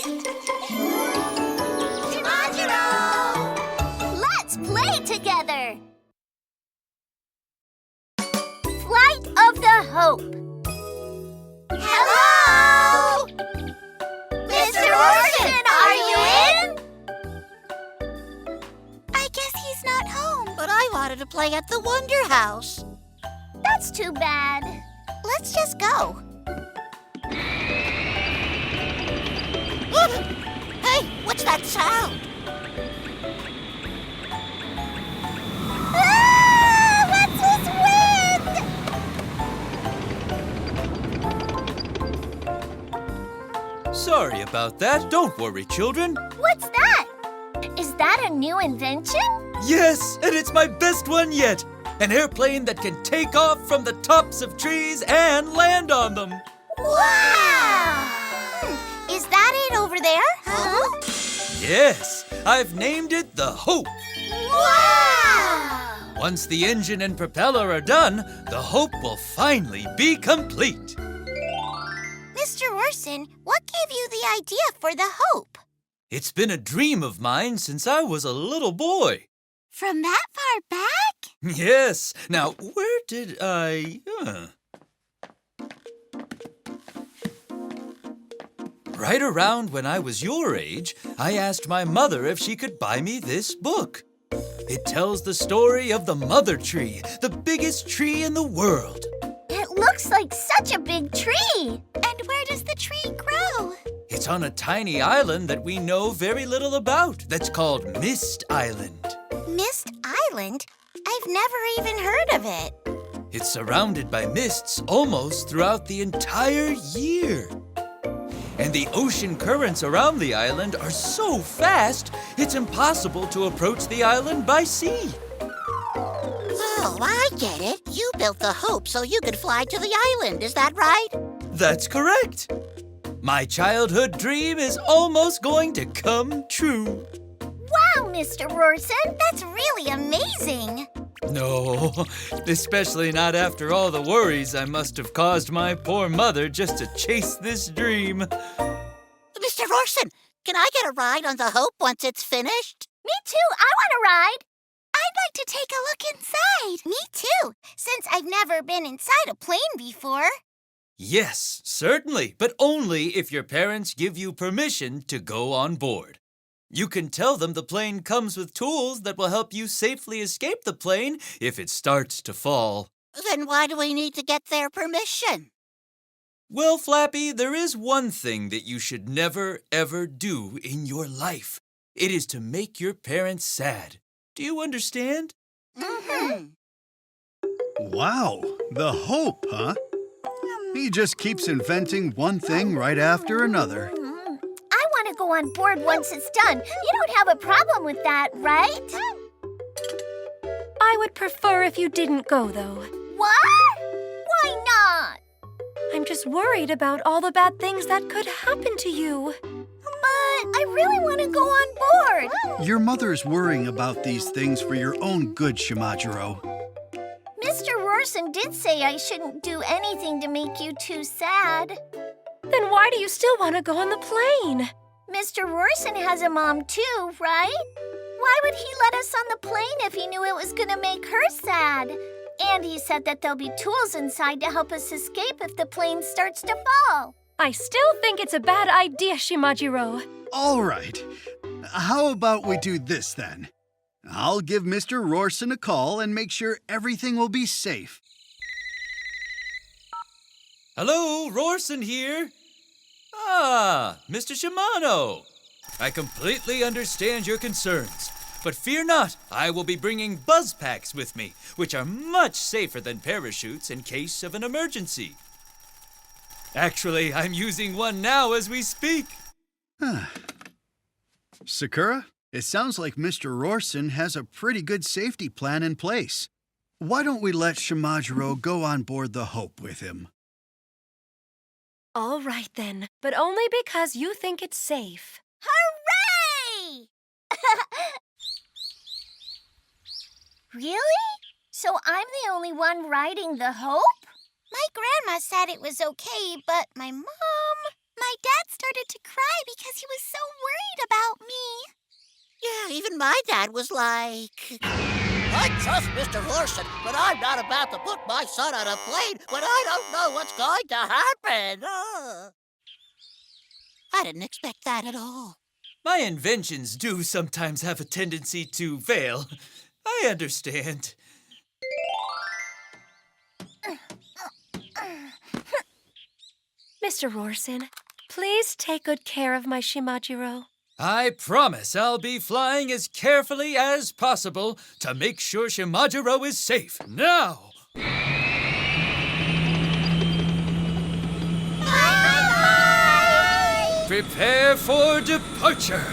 Shimajiro! Let's play together! Flight of the Hope. Hello! Mr. Roarson, are you in? I guess he's not home. But I wanted to play at the Wonder House. That's too bad. Let's just go. Hey, what's that sound? Ah! What's this wind? Sorry about that. Don't worry, children. What's that? Is that a new invention? Yes, and it's my best one yet. An airplane that can take off from the tops of trees and land on them. Wow! Is that it over there? Huh? Yes, I've named it the Hope. Wow! Once the engine and propeller are done, the Hope will finally be complete. Mr. Roarson, what gave you the idea for the Hope? It's been a dream of mine since I was a little boy. From that far back? Yes. Now, where did I... Right around when I was your age, I asked my mother if she could buy me this book. It tells the story of the mother tree, the biggest tree in the world. It looks like such a big tree. And where does the tree grow? It's on a tiny island that we know very little about that's called Mist Island. Mist Island? I've never even heard of it. It's surrounded by mists almost throughout the entire year. And the ocean currents around the island are so fast, it's impossible to approach the island by sea. Oh, I get it. You built the Hope so you could fly to the island, is that right? That's correct. My childhood dream is almost going to come true. Wow, Mr. Roarson, that's really amazing. No, especially not after all the worries I must have caused my poor mother just to chase this dream. Mr. Roarson, can I get a ride on the Hope once it's finished? Me too, I want to ride. I'd like to take a look inside. Me too, since I've never been inside a plane before. Yes, certainly, but only if your parents give you permission to go on board. You can tell them the plane comes with tools that will help you safely escape the plane if it starts to fall. Then why do we need to get their permission? Well, Flappy, there is one thing that you should never, ever do in your life. It is to make your parents sad. Do you understand? Mm-hmm. Wow, the Hope, huh? He just keeps inventing one thing right after another. I want to go on board once it's done. You don't have a problem with that, right? I would prefer if you didn't go, though. What? Why not? I'm just worried about all the bad things that could happen to you. But I really want to go on board. Your mother's worrying about these things for your own good, Shimajiro. Mr. Roarson did say I shouldn't do anything to make you too sad. Then why do you still want to go on the plane? Mr. Roarson has a mom too, right? Why would he let us on the plane if he knew it was going to make her sad? And he said that there'll be tools inside to help us escape if the plane starts to fall. I still think it's a bad idea, Shimajiro. All right. How about we do this then? I'll give Mr. Roarson a call and make sure everything will be safe. Hello, Roarson here. Ah, Mr. Shimano. I completely understand your concerns. But fear not, I will be bringing buzz packs with me, which are much safer than parachutes in case of an emergency. Actually, I'm using one now as we speak. Sakura, it sounds like Mr. Roarson has a pretty good safety plan in place. Why don't we let Shimajiro go on board the Hope with him? All right, then, but only because you think it's safe. Hooray! Really? So I'm the only one riding the Hope? My grandma said it was okay, but my dad started to cry because because he was so worried about me. Yeah, even my dad was like... I trust Mr. Roarson, but I'm not about to put my son on a plane when I don't know what's going to happen. I didn't expect that at all. My inventions do sometimes have a tendency to fail. I understand. Mr. Roarson, please take good care of my Shimajiro. I promise I'll be flying as carefully as possible to make sure Shimajiro is safe. Now! Bye-bye! Prepare for departure.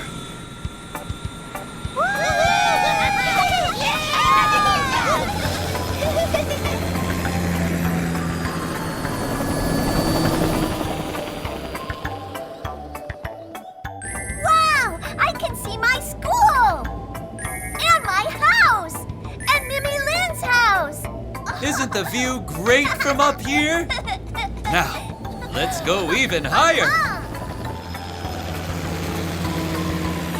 Wow! I can see my school! And my house! And Mimi Lynn's house! Isn't the view great from up here? Now, let's go even higher.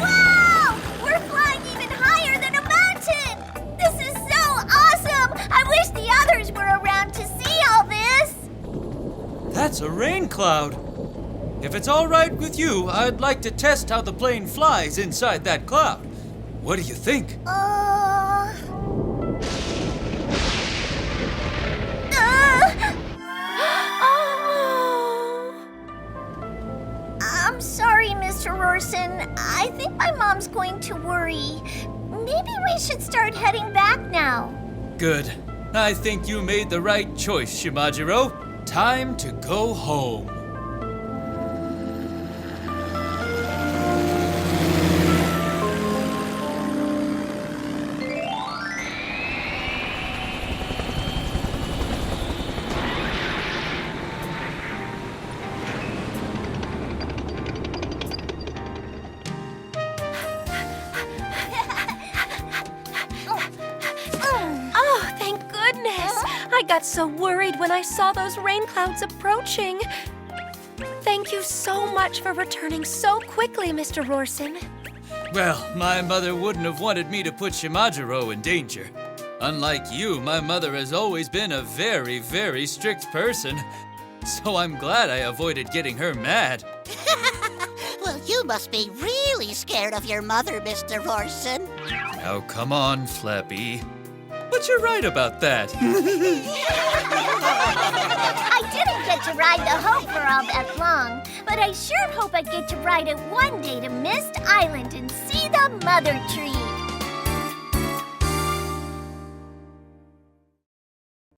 Wow! We're flying even higher than a mountain! This is so awesome! I wish the others were around to see all this! That's a rain cloud. If it's all right with you, I'd like to test how the plane flies inside that cloud. What do you think? Oh! I'm sorry, Mr. Roarson. I think my mom's going to worry. Maybe we should start heading back now. Good. I think you made the right choice, Shimajiro. Time to go home. Oh, thank goodness! I got so worried when I saw those rain clouds approaching. Thank you so much for returning so quickly, Mr. Roarson. Well, my mother wouldn't have wanted me to put Shimajiro in danger. Unlike you, my mother has always been a very, very strict person. So I'm glad I avoided getting her mad. Well, you must be really scared of your mother, Mr. Roarson. Oh, come on, Flappy. But you're right about that. I didn't get to ride the Hope for all that long, but I sure hope I get to ride it one day to Mist Island and see the Mother Tree.